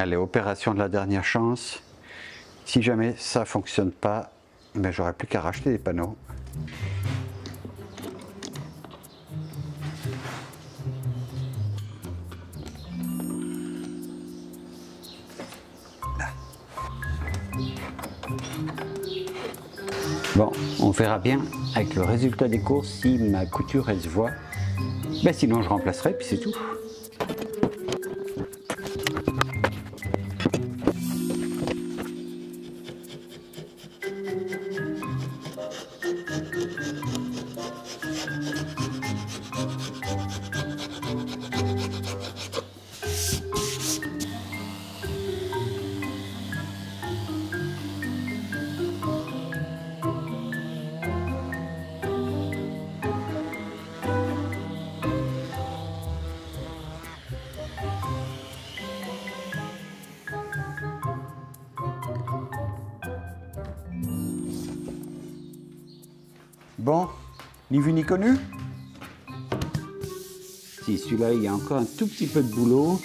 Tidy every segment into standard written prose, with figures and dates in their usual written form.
Allez, opération de la dernière chance. Si jamais ça fonctionne pas, ben, j'aurai plus qu'à racheter des panneaux. Bon, on verra bien avec le résultat des courses si ma couture elle se voit. Ben sinon je remplacerai puis c'est tout. Bon, ni vu ni connu. Si, celui-là, il y a encore un tout petit peu de boulot.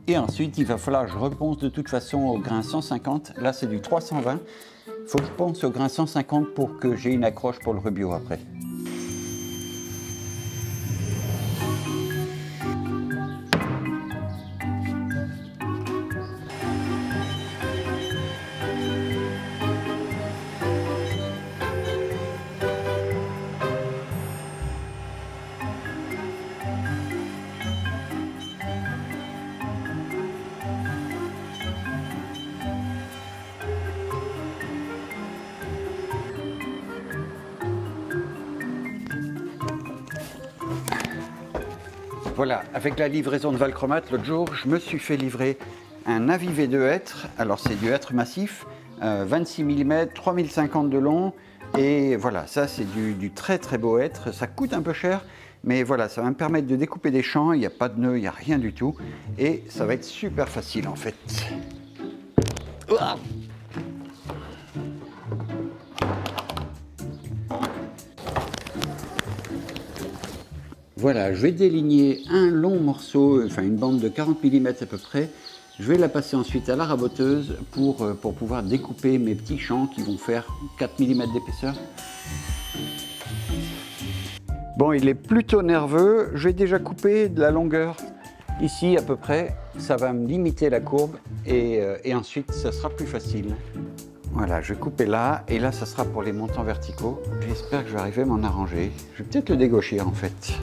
Et ensuite, il va falloir que je reponce de toute façon au grain 150. Là, c'est du 320. Il faut que je ponce au grain 150 pour que j'ai une accroche pour le rubio après. Voilà, avec la livraison de Valchromat, l'autre jour, je me suis fait livrer un avivé de hêtre. Alors c'est du hêtre massif, 26 mm, 3050 de long. Et voilà, ça c'est du très très beau hêtre. Ça coûte un peu cher, mais voilà, ça va me permettre de découper des champs. Il n'y a pas de nœud, il n'y a rien du tout. Et ça va être super facile en fait. Ouah! Voilà, je vais déligner un long morceau, enfin une bande de 40 mm à peu près. Je vais la passer ensuite à la raboteuse pour pouvoir découper mes petits champs qui vont faire 4 mm d'épaisseur. Bon, il est plutôt nerveux. Je vais déjà couper de la longueur ici à peu près. Ça va me limiter la courbe et ensuite ça sera plus facile. Voilà, je vais couper là et là ça sera pour les montants verticaux. J'espère que je vais arriver à m'en arranger. Je vais peut-être le dégaucher en fait.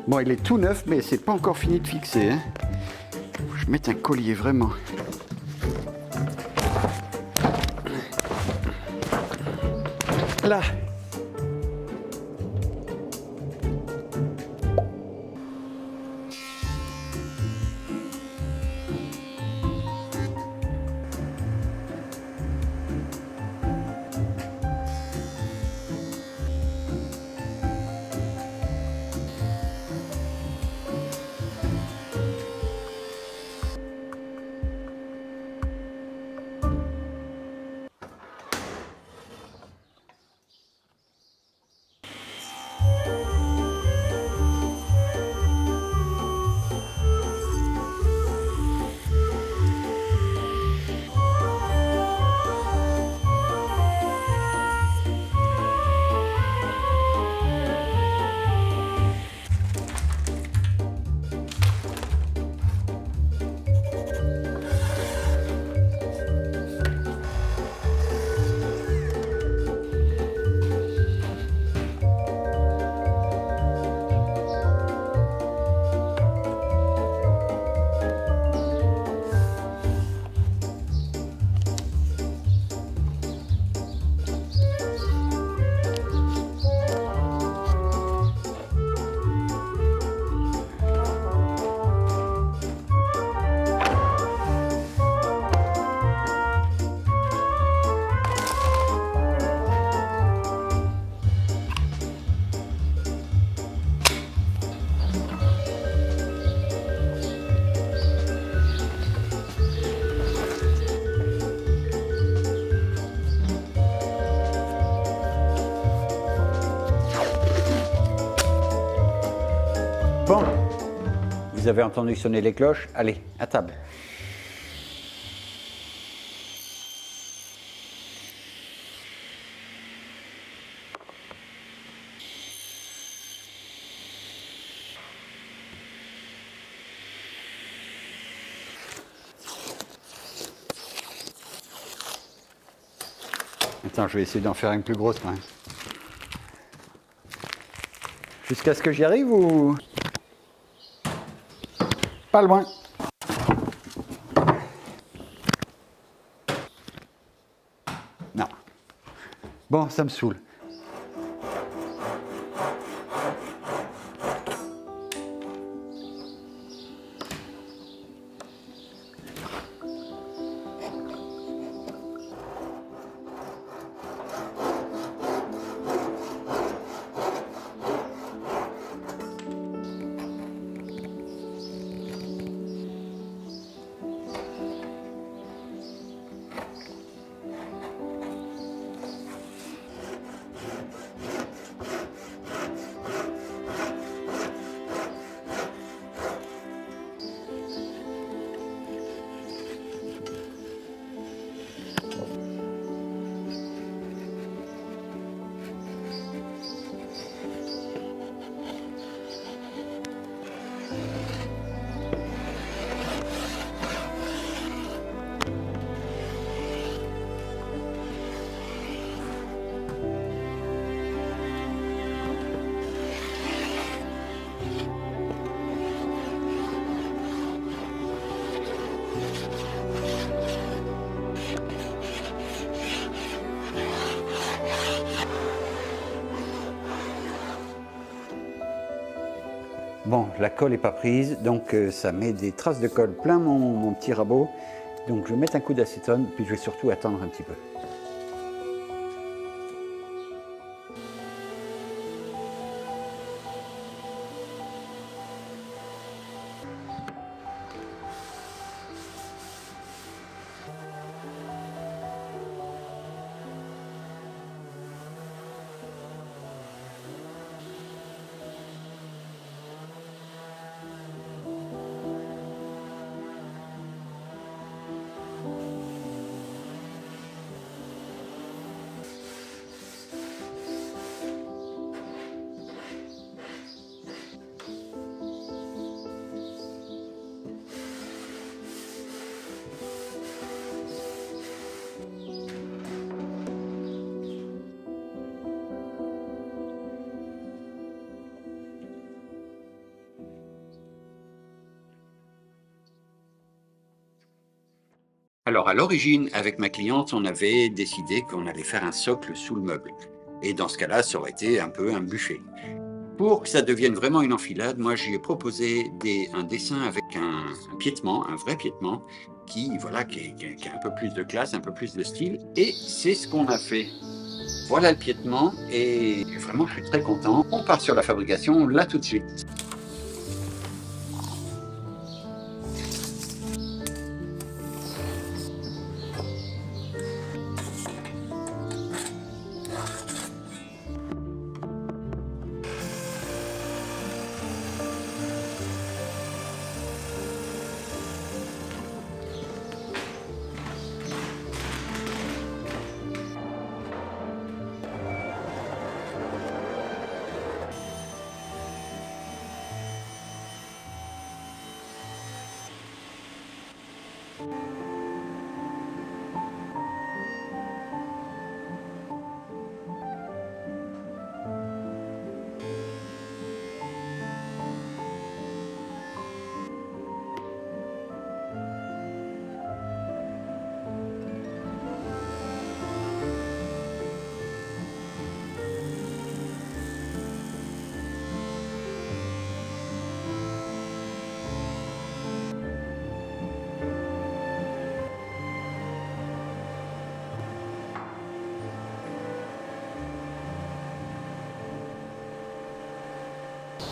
Bon, il est tout neuf, mais c'est pas encore fini de fixer. Hein. Faut que je mette un collier vraiment. Là. Vous avez entendu sonner les cloches? Allez, à table. Attends, je vais essayer d'en faire une plus grosse quand même. Jusqu'à ce que j'y arrive ou... Pas loin. Non. Bon, ça me saoule. Bon, la colle n'est pas prise, donc ça met des traces de colle plein mon petit rabot. Donc je vais mettre un coup d'acétone, puis je vais surtout attendre un petit peu. Alors, à l'origine, avec ma cliente, on avait décidé qu'on allait faire un socle sous le meuble. Et dans ce cas-là, ça aurait été un peu un bûcher. Pour que ça devienne vraiment une enfilade, moi, j'y ai proposé un dessin avec un piétement, un vrai piétement, voilà, qui a un peu plus de classe, un peu plus de style. Et c'est ce qu'on a fait. Voilà le piétement, et vraiment, je suis très content. On part sur la fabrication, là, tout de suite.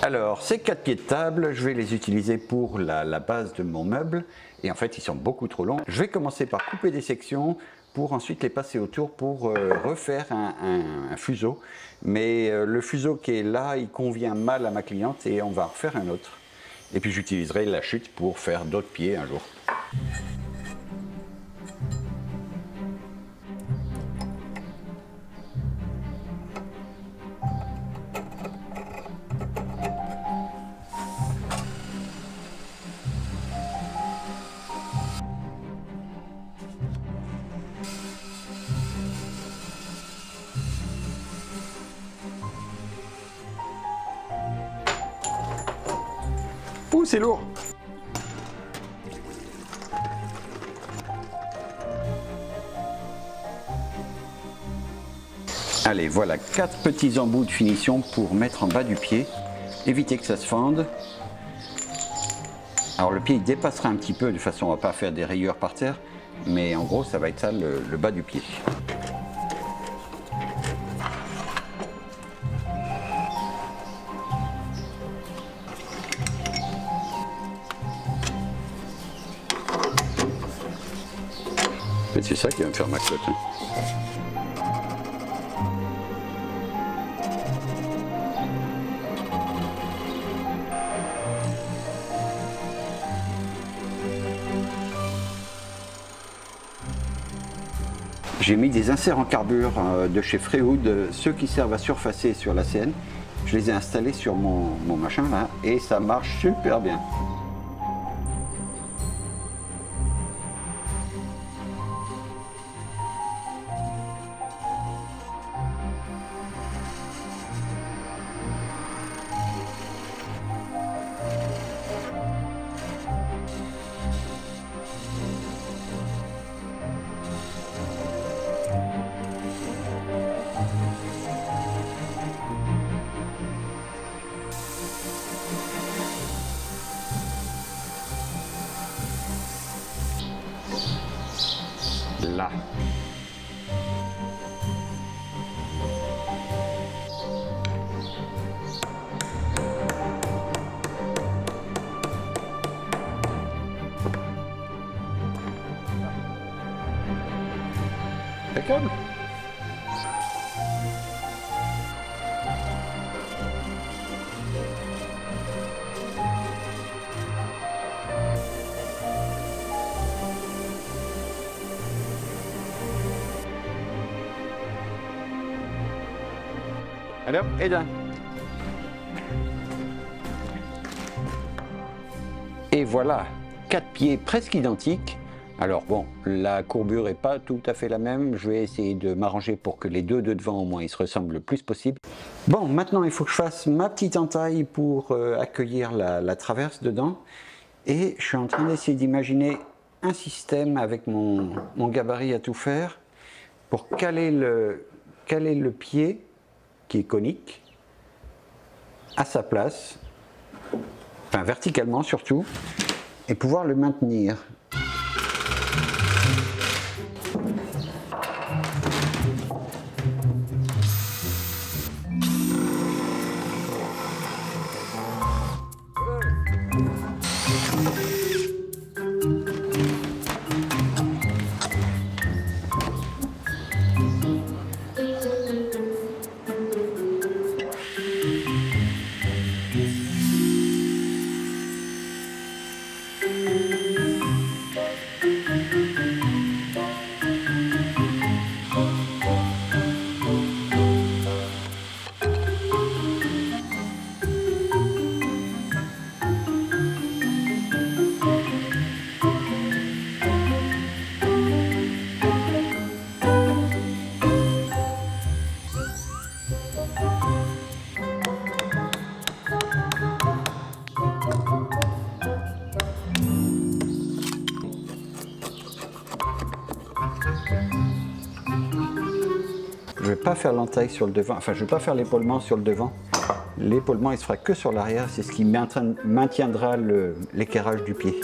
Alors, ces 4 pieds de table, je vais les utiliser pour la base de mon meuble. Et en fait, ils sont beaucoup trop longs. Je vais commencer par couper des sections pour ensuite les passer autour pour refaire un fuseau. Mais le fuseau qui est là, il convient mal à ma cliente et on va en refaire un autre. Et puis j'utiliserai la chute pour faire d'autres pieds un jour. Ouh, c'est lourd! Allez, voilà 4 petits embouts de finition pour mettre en bas du pied. Éviter que ça se fende. Alors le pied il dépassera un petit peu, de toute façon on va pas faire des rayures par terre, mais en gros ça va être ça le bas du pied. C'est ça qui va me faire ma clotte. Hein. J'ai mis des inserts en carbure de chez Freewood, ceux qui servent à surfacer sur la scène. Je les ai installés sur mon machin là et ça marche super bien. Là. Impeccable. Allez hop, et d'un. Et voilà, 4 pieds presque identiques. Alors bon, la courbure n'est pas tout à fait la même. Je vais essayer de m'arranger pour que les deux de devant au moins ils se ressemblent le plus possible. Bon, maintenant il faut que je fasse ma petite entaille pour accueillir la traverse dedans. Et je suis en train d'essayer d'imaginer un système avec mon gabarit à tout faire pour caler le pied qui est conique à sa place, enfin verticalement surtout, et pouvoir le maintenir. Je ne vais pas faire l'entaille sur le devant, enfin je ne vais pas faire l'épaulement sur le devant. L'épaulement il se fera que sur l'arrière, c'est ce qui maintiendra l'équerrage du pied.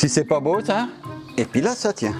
Si c'est pas beau ça, et puis là ça tient.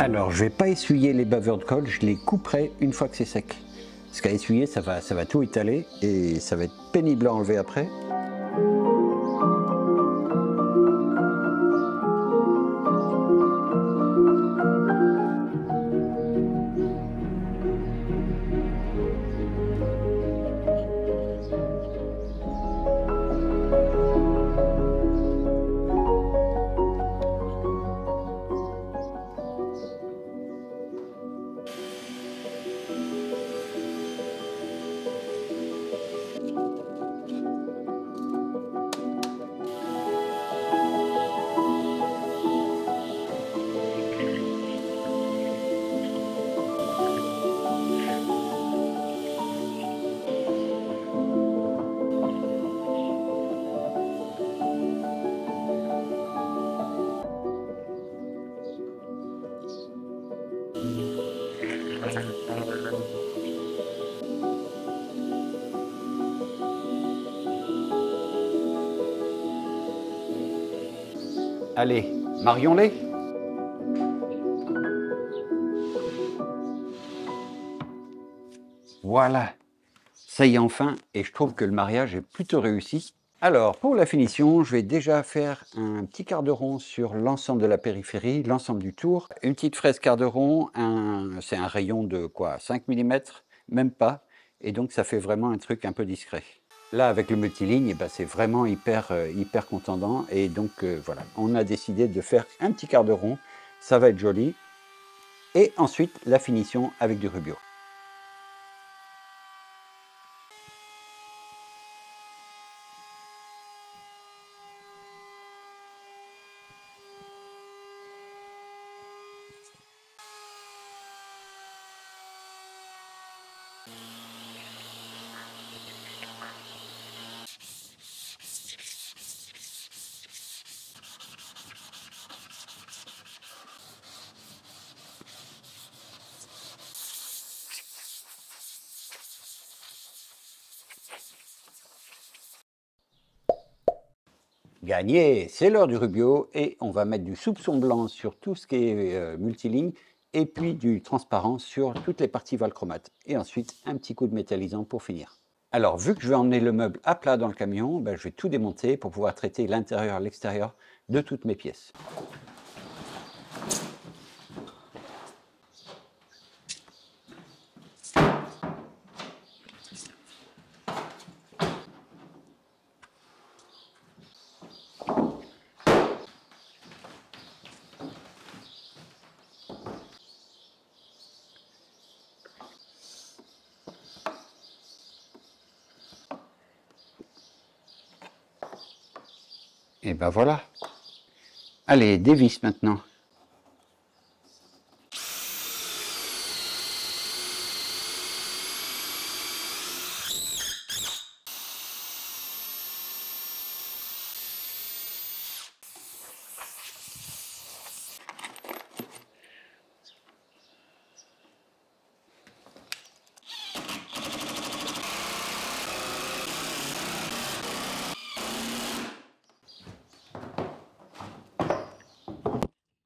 Alors, je ne vais pas essuyer les bavures de colle, je les couperai une fois que c'est sec. Parce qu'à essuyer, ça va tout étaler et ça va être pénible à enlever après. Allez, marions-les. Voilà, ça y est enfin, et je trouve que le mariage est plutôt réussi. Alors, pour la finition, je vais déjà faire un petit quart de rond sur l'ensemble de la périphérie, l'ensemble du tour. Une petite fraise quart de rond, c'est un rayon de quoi, 5 mm, même pas, et donc ça fait vraiment un truc un peu discret. Là, avec le multiligne, eh ben, c'est vraiment hyper contendant, et donc voilà, on a décidé de faire un petit quart de rond, ça va être joli. Et ensuite, la finition avec du rubio. Gagné, c'est l'heure du Rubio et on va mettre du soupçon blanc sur tout ce qui est multiligne et puis du transparent sur toutes les parties valchromate. Et ensuite, un petit coup de métallisant pour finir. Alors, vu que je vais emmener le meuble à plat dans le camion, ben, je vais tout démonter pour pouvoir traiter l'intérieur et l'extérieur de toutes mes pièces. Et ben voilà. Allez, des vis maintenant.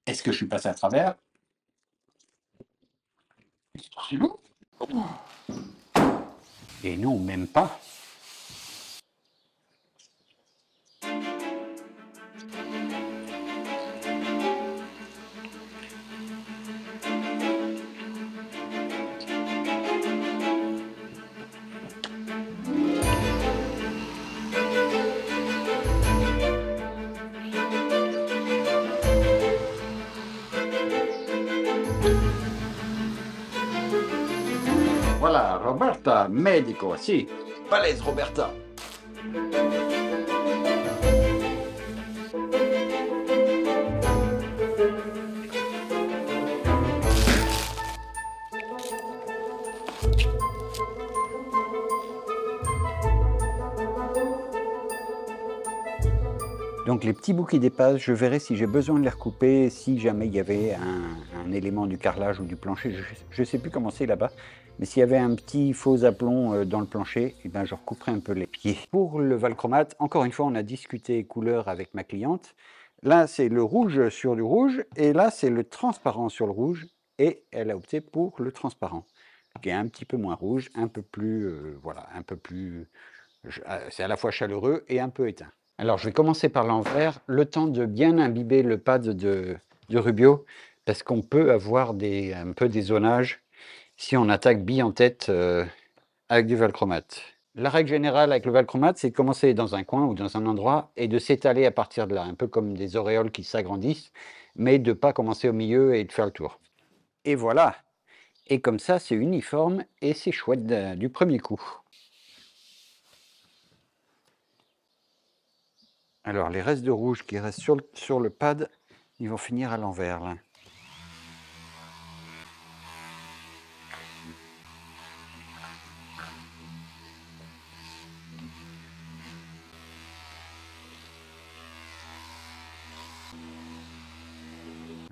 Est-ce que je suis passé à travers? C'est lourd. Et non, même pas. Voilà, Roberta, medico, si. Balèze, Roberta. Donc les petits bouts qui dépassent, je verrai si j'ai besoin de les recouper, si jamais il y avait un élément du carrelage ou du plancher, je ne sais plus comment c'est là-bas, mais s'il y avait un petit faux aplomb dans le plancher, eh ben, je recouperai un peu les pieds. Pour le valchromate, encore une fois, on a discuté couleur avec ma cliente. Là, c'est le rouge sur du rouge, et là, c'est le transparent sur le rouge, et elle a opté pour le transparent, qui est un petit peu moins rouge, un peu plus, voilà, un peu plus, c'est à la fois chaleureux et un peu éteint. Alors, je vais commencer par l'envers, le temps de bien imbiber le pad de Rubio, parce qu'on peut avoir un peu des zonages si on attaque bille en tête avec du valchromate. La règle générale avec le valchromate, c'est de commencer dans un coin ou dans un endroit et de s'étaler à partir de là, un peu comme des auréoles qui s'agrandissent, mais de ne pas commencer au milieu et de faire le tour. Et voilà. Et comme ça, c'est uniforme et c'est chouette du premier coup. Alors, les restes de rouge qui restent sur le pad, ils vont finir à l'envers, là.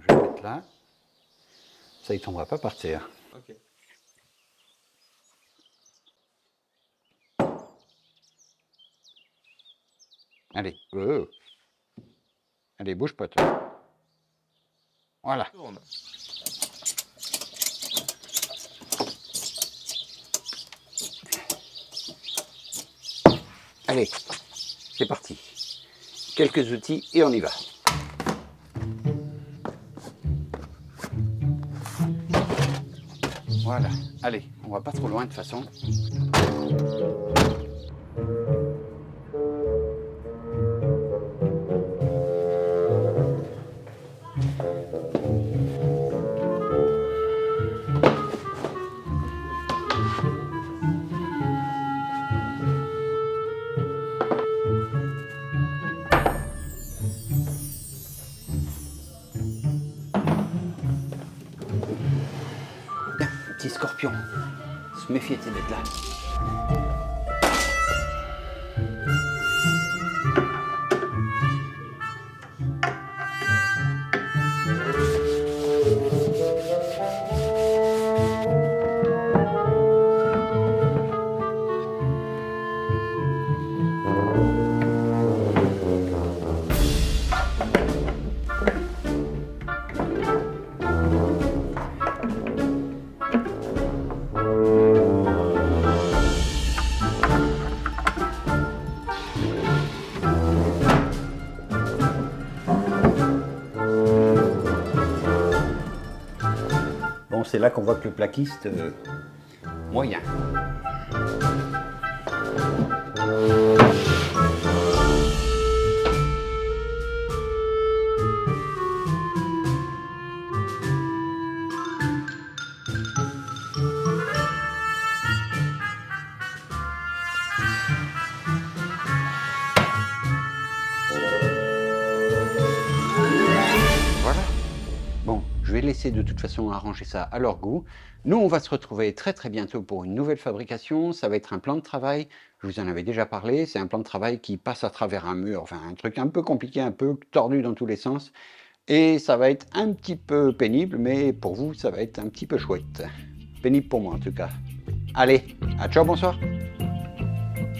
Je vais mettre là. Ça, il tombera pas par terre. Ok. Allez. Allez, bouge pas, toi. Voilà. Tourne. Allez, c'est parti. Quelques outils et on y va. Voilà. Allez, on va pas trop loin de toute façon. Petit scorpion, se méfier tes bêtes là. c'est là qu'on voit que le plaquiste, moyen. Voilà. Bon, je vais laisser de toute façon arranger ça à leur goût. Nous, on va se retrouver très très bientôt pour une nouvelle fabrication. Ça va être un plan de travail. Je vous en avais déjà parlé. C'est un plan de travail qui passe à travers un mur. Enfin, un truc un peu compliqué, un peu tordu dans tous les sens. Et ça va être un petit peu pénible, mais pour vous, ça va être un petit peu chouette. Pénible pour moi en tout cas. Allez, à ciao, bonsoir.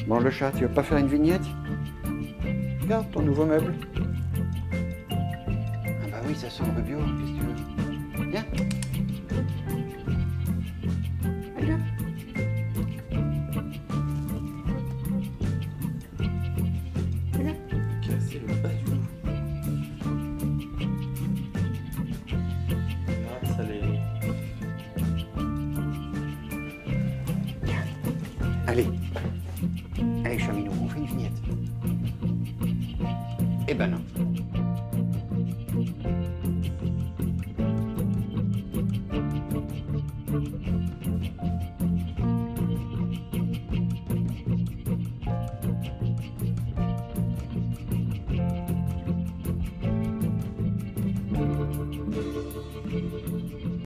Bon, le chat, tu veux pas faire une vignette? Regarde ton nouveau meuble. Ah bah oui, ça sent le bio, qu'est-ce que tu veux? Viens. Allez, viens. Viens. Casser le bas du loup. Ah, ça les... Allez. Allez, chaminou, on fait une vignette. Eh ben non.